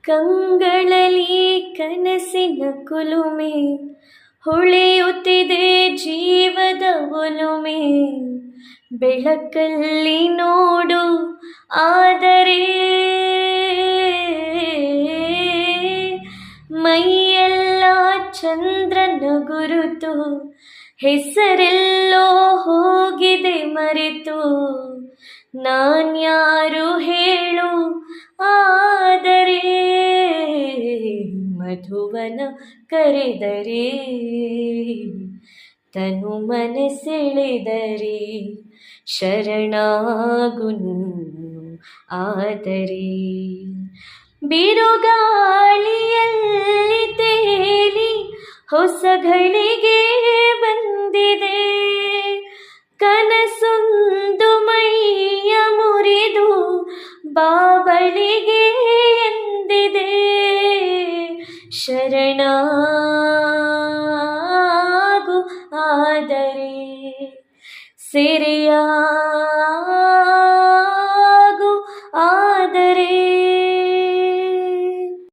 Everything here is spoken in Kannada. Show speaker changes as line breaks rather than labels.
ಕಂಗಳಲ್ಲಿ ಕನಸಿನ ಕುಲುಮೆ ಹೊಳೆಯುತ್ತಿದೆ ಜೀವದ ಒಲುಮೆ. ಬೆಳಕಲ್ಲಿ ನೋಡು ಆದರೆ ಮೈಯೆಲ್ಲ ಚಂದ್ರನ ಗುರುತು. ಹೆಸರೆಲ್ಲೋ ಹೋಗಿದೆ ಮರೆತು. ನಾನ್ಯಾರು ಹೇಳು ಆದರೆ ಮಧುವನ ಕರೆದರೆ ತನು ಮನಸೆಳೆದರೆ ಶರಣಾಗುನು ಆದರೆ. ಬಿರುಗಾಳಿಯಲ್ಲಿ ತೇಲಿ ಹೊಸ ಘಳಿಗೆ ಬಂದಿದೆ. ಕನಸೊಂದು ಮೈಯ ಮುರಿದು ಬಾಬಳಿಗೆ ಎಂದಿದೆ. ಶರಣಾಗು ಆದರೆ ಸೆರೆಯಾಗು